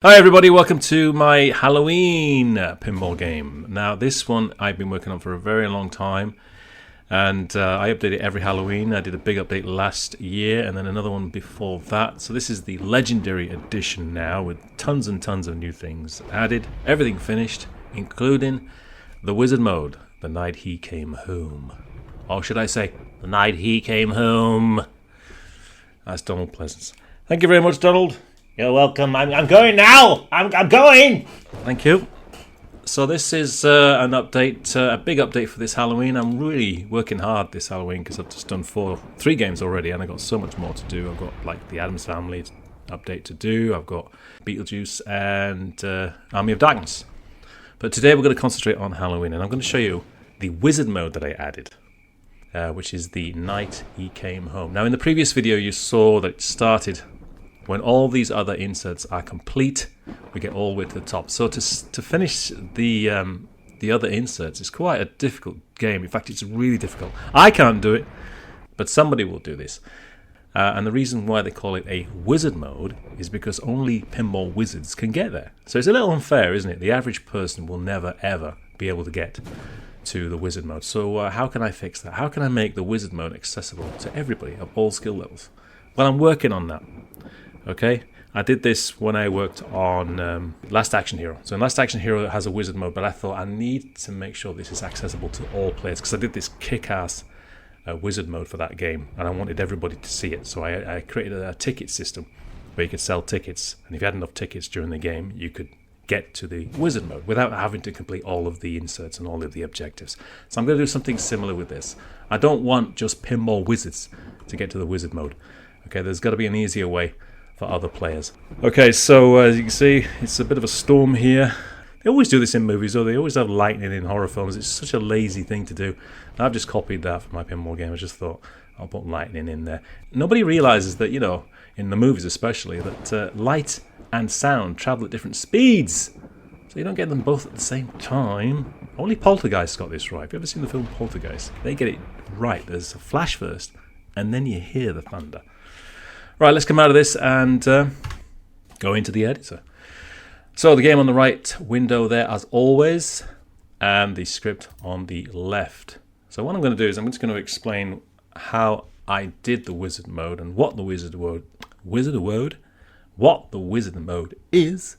Hi everybody, welcome to my Halloween pinball game. Now this one I've been working on for a very long time, and I update it every Halloween. I did a big update last year and then another one before that. So this is the Legendary Edition now, with tons and tons of new things added, everything finished, including the Wizard mode, the night he came home. Or should I say, the night he came home. That's Donald Pleasance. Thank you very much, Donald. You're welcome. I'm going now. I'm going. Thank you. So this is an update, a big update for this Halloween. I'm really working hard this Halloween because I've just done three games already, and I've got so much more to do. I've got like the Addams Family update to do. I've got Beetlejuice and Army of Darkness. But today we're going to concentrate on Halloween, and I'm going to show you the Wizard mode that I added, which is the night he came home. Now in the previous video you saw that it started when all these other inserts are complete. We get all the way to the top. So to finish the other inserts is quite a difficult game. In fact, it's really difficult. I can't do it, but somebody will do this. And the reason why they call it a wizard mode is because only pinball wizards can get there. So it's a little unfair, isn't it? The average person will never ever be able to get to the wizard mode. So how can I fix that? How can I make the wizard mode accessible to everybody of all skill levels? Well, I'm working on that. Okay, I did this when I worked on Last Action Hero. So Last Action Hero has a wizard mode, but I thought I need to make sure this is accessible to all players because I did this kick-ass wizard mode for that game, and I wanted everybody to see it. So I created a ticket system where you could sell tickets, and if you had enough tickets during the game, you could get to the wizard mode without having to complete all of the inserts and all of the objectives. So I'm going to do something similar with this. I don't want just pinball wizards to get to the wizard mode. Okay, there's got to be an easier way for other players. Okay, so as you can see, it's a bit of a storm here. They always do this in movies, or they always have lightning in horror films. It's such a lazy thing to do. And I've just copied that for my pinball game. I just thought I'll put lightning in there. Nobody realizes that, you know, in the movies especially, that light and sound travel at different speeds. So you don't get them both at the same time. Only Poltergeist got this right. Have you ever seen the film Poltergeist? They get it right. There's a flash first, and then you hear the thunder. Right, let's come out of this and go into the editor. So the game on the right window there as always, and the script on the left. So what I'm going to do is I'm just going to explain how I did the wizard mode and what the wizard mode is,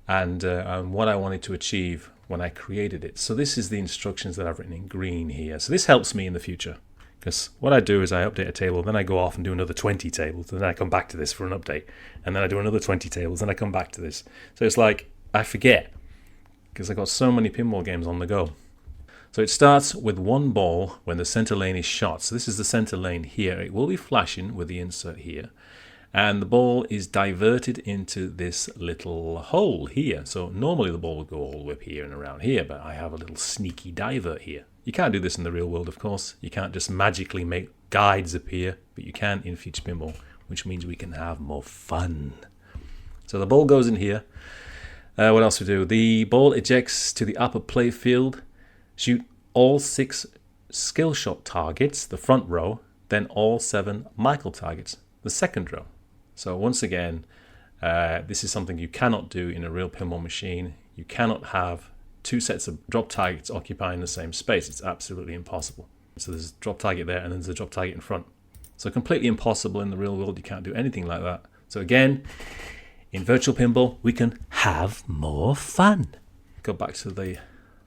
and what I wanted to achieve when I created it. So this is the instructions that I've written in green here. So this helps me in the future. Because what I do is I update a table, then I go off and do another 20 tables, and then I come back to this for an update, and then I do another 20 tables, and I come back to this. So it's like I forget, because I've got so many pinball games on the go. So it starts with one ball when the center lane is shot. So this is the center lane here. It will be flashing with the insert here. And the ball is diverted into this little hole here. So normally the ball would go all the way up here and around here, but I have a little sneaky divert here. You can't do this in the real world, of course. You can't just magically make guides appear, but you can in Future Pinball, which means we can have more fun. So the ball goes in here. What else we do? The ball ejects to the upper playfield. Shoot all 6 skill shot targets, the front row, then all 7 Michael targets, the second row. So once again, this is something you cannot do in a real pinball machine. You cannot have 2 sets of drop targets occupying the same space. It's absolutely impossible. So there's a drop target there and then there's a drop target in front. So completely impossible in the real world. You can't do anything like that. So again, in virtual pinball, we can have more fun. Go back to the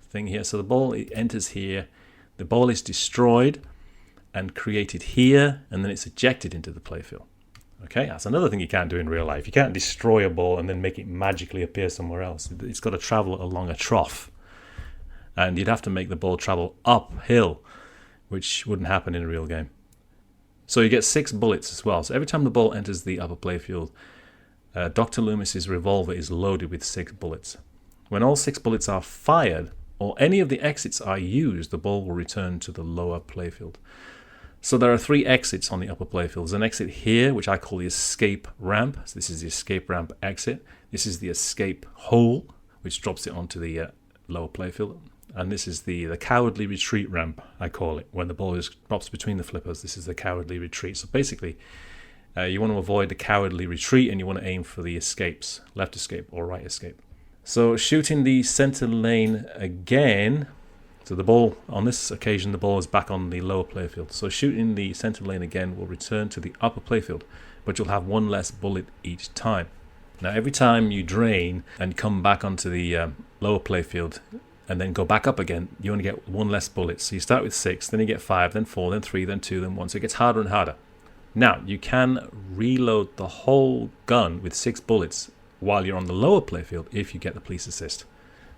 thing here. So the ball enters here. The ball is destroyed and created here, and then it's ejected into the playfield. Okay, that's another thing you can't do in real life. You can't destroy a ball and then make it magically appear somewhere else. It's got to travel along a trough. And you'd have to make the ball travel uphill, which wouldn't happen in a real game. So you get 6 bullets as well. So every time the ball enters the upper playfield, Dr. Loomis's revolver is loaded with 6 bullets. When all 6 bullets are fired, or any of the exits are used, the ball will return to the lower playfield. So there are 3 exits on the upper playfield. There's an exit here, which I call the escape ramp. So this is the escape ramp exit. This is the escape hole, which drops it onto the lower playfield. And this is the cowardly retreat ramp, I call it. When the ball drops between the flippers, this is the cowardly retreat. So basically, You want to avoid the cowardly retreat, and you want to aim for the escapes, left escape or right escape. So shooting the center lane again. So the ball, on this occasion, the ball is back on the lower playfield. So shooting the center lane again will return to the upper playfield, but you'll have one less bullet each time. Now every time you drain and come back onto the lower playfield and then go back up again, you only get one less bullet. So you start with 6, then you get 5, then 4, then 3, then 2, then 1. So it gets harder and harder. Now you can reload the whole gun with 6 bullets while you're on the lower playfield if you get the police assist.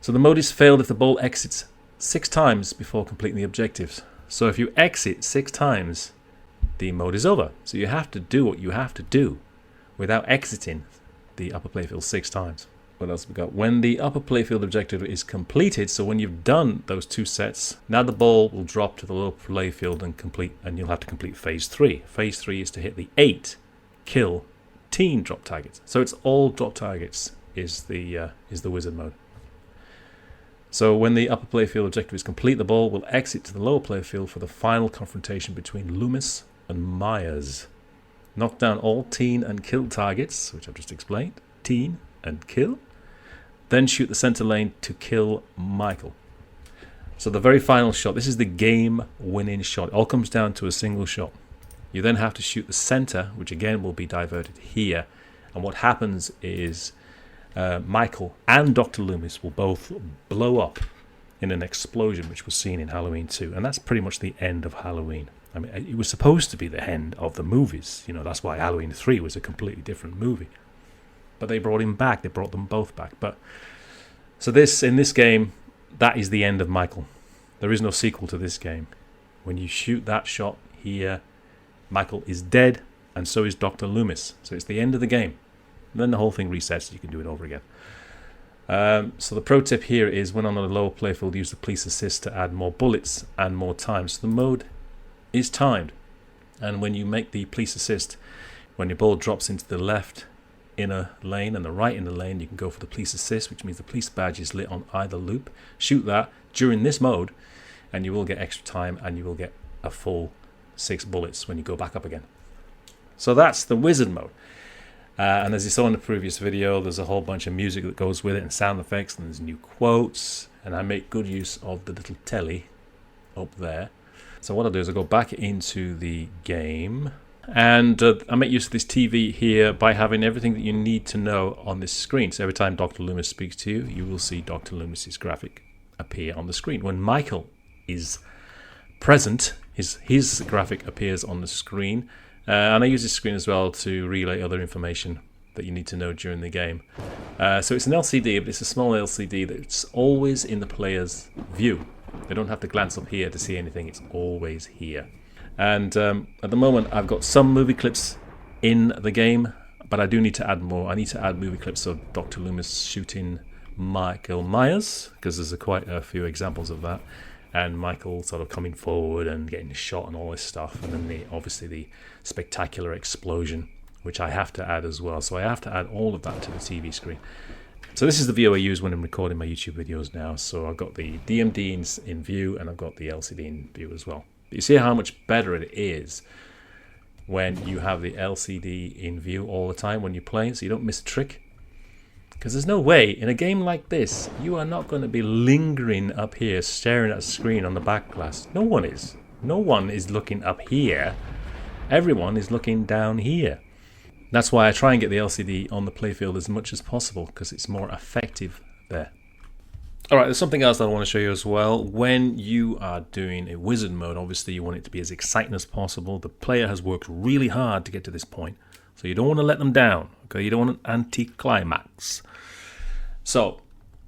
So the mode is failed if the ball exits 6 times before completing the objectives. So if you exit 6 times, the mode is over. So you have to do what you have to do without exiting the upper playfield 6 times. What else have we got? When the upper playfield objective is completed, so when you've done those 2 sets, now the ball will drop to the lower playfield and you'll have to complete phase 3. Phase 3 is to hit the 8 kill teen drop targets. So it's all drop targets is the wizard mode. So when the upper playfield objective is complete, the ball will exit to the lower playfield for the final confrontation between Loomis and Myers. Knock down all teen and kill targets, which I've just explained. Teen and kill. Then shoot the center lane to kill Michael. So the very final shot, this is the game-winning shot. It all comes down to a single shot. You then have to shoot the center, which again will be diverted here. And what happens is Michael and Dr. Loomis will both blow up in an explosion, which was seen in Halloween 2. And that's pretty much the end of Halloween. I mean, it was supposed to be the end of the movies. You know, that's why Halloween 3 was a completely different movie. But they brought him back. They brought them both back. But so in this game, that is the end of Michael. There is no sequel to this game. When you shoot that shot here, Michael is dead, and so is Dr. Loomis. So it's the end of the game. And then the whole thing resets. You can do it over again. So the pro tip here is when on the lower playfield, use the police assist to add more bullets and more time. So the mode is timed. And when you make the police assist, when your ball drops into the left inner lane and the right inner lane, you can go for the police assist, which means the police badge is lit on either loop. Shoot that during this mode, and you will get extra time, and you will get a full 6 bullets when you go back up again. So that's the wizard mode. And as you saw in the previous video, there's a whole bunch of music that goes with it and sound effects, and there's new quotes, and I make good use of the little telly up there. So what I'll do is I'll go back into the game, and I make use of this TV here by having everything that you need to know on this screen. So every time Dr. Loomis speaks to you, you will see Dr. Loomis's graphic appear on the screen. When Michael is present, his graphic appears on the screen. And I use this screen as well to relay other information that you need to know during the game. So it's an LCD, but it's a small LCD that's always in the player's view. They don't have to glance up here to see anything. It's always here. And at the moment, I've got some movie clips in the game, but I do need to add more. I need to add movie clips of Dr. Loomis shooting Michael Myers, because there's quite a few examples of that. And Michael sort of coming forward and getting shot and all this stuff. And then obviously the spectacular explosion, which I have to add as well. So I have to add all of that to the TV screen. So this is the view I use when I'm recording my YouTube videos now. So I've got the DMD in view, and I've got the LCD in view as well. But you see how much better it is when you have the LCD in view all the time when you're playing, so you don't miss a trick. Because there's no way, in a game like this, you are not going to be lingering up here, staring at a screen on the back glass. No one is. No one is looking up here. Everyone is looking down here. That's why I try and get the LCD on the playfield as much as possible, because it's more effective there. Alright, there's something else that I want to show you as well. When you are doing a wizard mode, obviously you want it to be as exciting as possible. The player has worked really hard to get to this point, so you don't want to let them down. Okay, you don't want an anti-climax. So,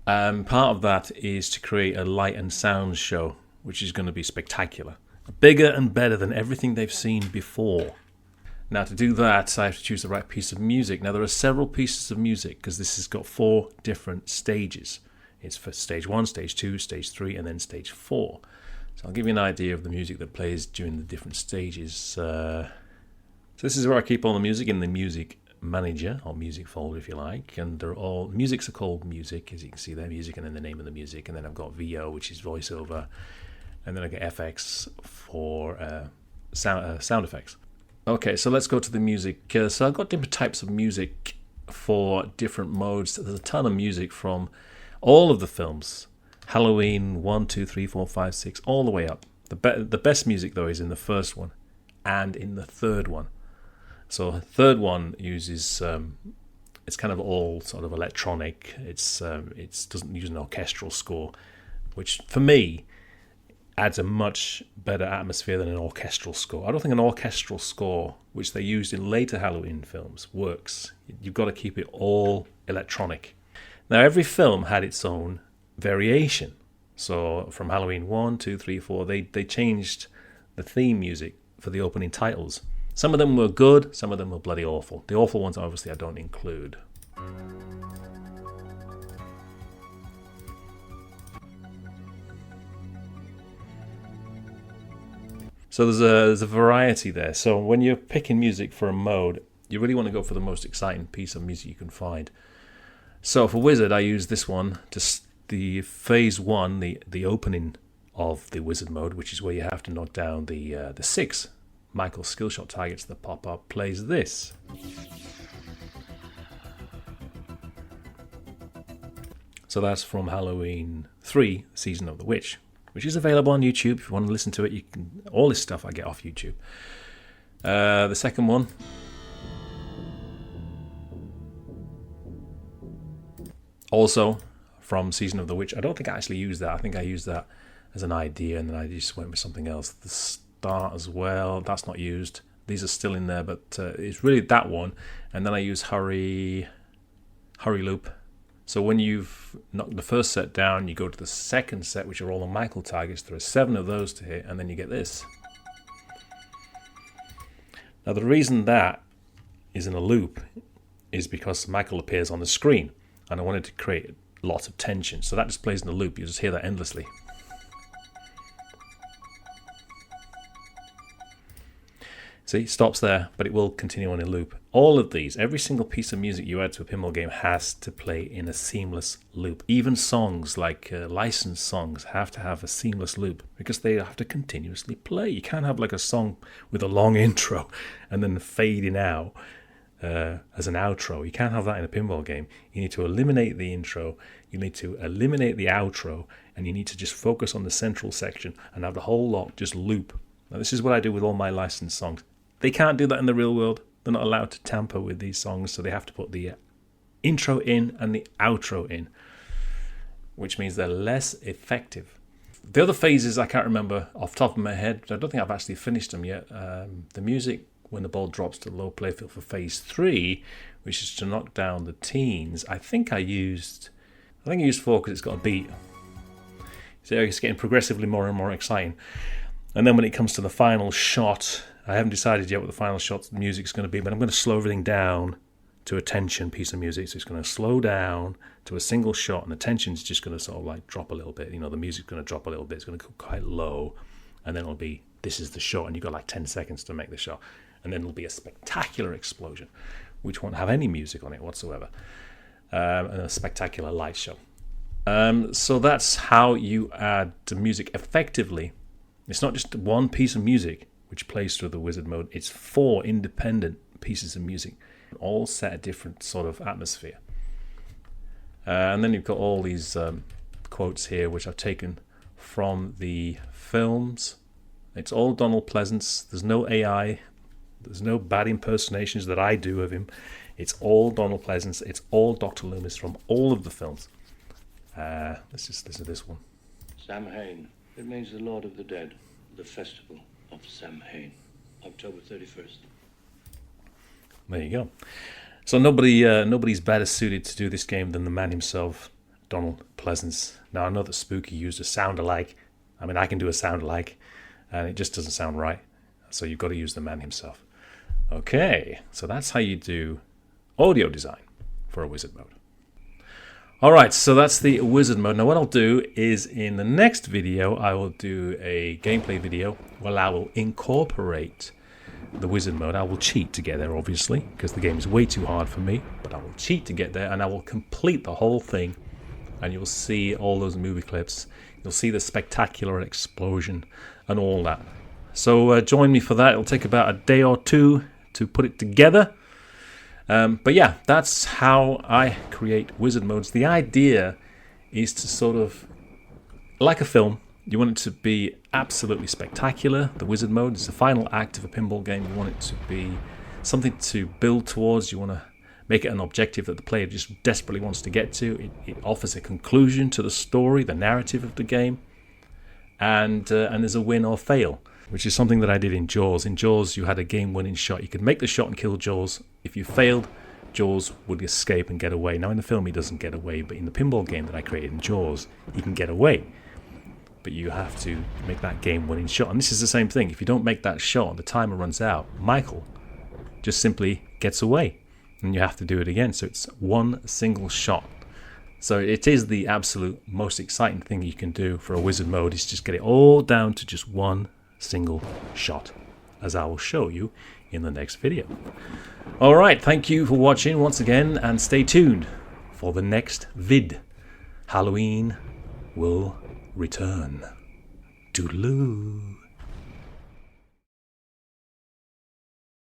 part of that is to create a light and sound show, which is going to be spectacular. Bigger and better than everything they've seen before. Now, to do that, I have to choose the right piece of music. Now, there are several pieces of music, because this has got 4 different stages. It's for stage 1, stage 2, stage 3, and then stage 4. So I'll give you an idea of the music that plays during the different stages. So this is where I keep all the music in the music manager, or music folder if you like, and they're all musics are called music, as you can see there, music, and then the name of the music, and then I've got VO, which is voiceover, and then I get FX for sound effects. Okay, so let's go to the music. So I've got different types of music for different modes. There's a ton of music from all of the films. Halloween 1, 2, 3, 4, 5, 6, all the way up. The best music, though, is in the first one and in the third one. So the third one uses, it's kind of all sort of electronic. It doesn't use an orchestral score, which for me adds a much better atmosphere than an orchestral score. I don't think an orchestral score, which they used in later Halloween films, works. You've got to keep it all electronic. Now, every film had its own variation. So from Halloween 1, 2, 3, 4, they changed the theme music for the opening titles. Some of them were good, some of them were bloody awful. The awful ones, obviously, I don't include. So there's a variety there. So when you're picking music for a mode, you really want to go for the most exciting piece of music you can find. So for Wizard, I use this one, just the phase 1, the opening of the Wizard mode, which is where you have to knock down the 6 Michael skillshot targets that pop up, plays this. So that's from Halloween 3, Season of the Witch, which is available on YouTube. If you want to listen to it, you can. All this stuff I get off YouTube. The second one, also from Season of the Witch. I don't think I actually used that. I think I used that as an idea, and then I just went with something else. The start as well, that's not used. These are still in there, but it's really that one. And then I use hurry loop. So when you've knocked the first set down, you go to the second set, which are all the Michael targets. There are 7 of those to hit, and then you get this. Now the reason that is in a loop is because Michael appears on the screen, and I wanted to create lots of tension. So that just plays in the loop. You just hear that endlessly. See, it stops there, but it will continue on in loop. All of these, every single piece of music you add to a pinball game has to play in a seamless loop. Even songs like licensed songs have to have a seamless loop because they have to continuously play. You can't have like a song with a long intro and then fading out as an outro. You can't have that in a pinball game. You need to eliminate the intro, you need to eliminate the outro, and you need to just focus on the central section and have the whole lot just loop. Now, this is what I do with all my licensed songs. They can't do that in the real world. They're not allowed to tamper with these songs, so they have to put the intro in and the outro in, which means they're less effective. The other phases I can't remember off the top of my head. I don't think I've actually finished them yet. The music when the ball drops to the low playfield for phase 3, which is to knock down the teens. I think I used 4 because it's got a beat. So it's getting progressively more and more exciting. And then when it comes to the final shot, I haven't decided yet what the final shot music is going to be, but I'm going to slow everything down to a tension piece of music. So it's going to slow down to a single shot, and the tension is just going to sort of like drop a little bit. You know, the music's going to drop a little bit. It's going to go quite low, and then it'll be, this is the shot, and you've got like 10 seconds to make the shot. And then it'll be a spectacular explosion, which won't have any music on it whatsoever, and a spectacular light show. So that's how you add the music effectively. It's not just one piece of music which plays through the Wizard mode. It's 4 independent pieces of music, all set a different sort of atmosphere. And then you've got all these quotes here, which I've taken from the films. It's all Donald Pleasance. There's no AI. There's no bad impersonations that I do of him. It's all Donald Pleasance. It's all Dr. Loomis from all of the films. Let's just listen to this one. Samhain. It means the Lord of the Dead. The festival of Samhain. October 31st. There you go. So nobody's better suited to do this game than the man himself, Donald Pleasance. Now I know that Spooky used a sound-alike. I mean, I can do a sound-alike, and it just doesn't sound right. So you've got to use the man himself. Okay, so that's how you do audio design for a Wizard mode. Alright, so that's the Wizard mode. Now what I'll do is in the next video, I will do a gameplay video where I will incorporate the Wizard mode. I will cheat to get there, obviously, because the game is way too hard for me, but I will cheat to get there, and I will complete the whole thing, and you'll see all those movie clips. You'll see the spectacular explosion and all that. So join me for that. It'll take about a day or two to put it together. But yeah, that's how I create wizard modes. The idea is to sort of, like a film, you want it to be absolutely spectacular. The wizard mode is the final act of a pinball game. You want it to be something to build towards. You want to make it an objective that the player just desperately wants to get to. It offers a conclusion to the story, the narrative of the game, and there's a win or fail, which is something that I did in Jaws. In Jaws, you had a game-winning shot. You could make the shot and kill Jaws. If you failed, Jaws would escape and get away. Now, in the film, he doesn't get away, but in the pinball game that I created in Jaws, he can get away. But you have to make that game-winning shot. And this is the same thing. If you don't make that shot, the timer runs out. Michael just simply gets away, and you have to do it again. So it's one single shot. So it is the absolute most exciting thing you can do for a wizard mode, is just get it all down to just one single shot, as I will show you in the next video. Alright, thank you for watching once again, and stay tuned for the next vid. Halloween will return. Toodaloo.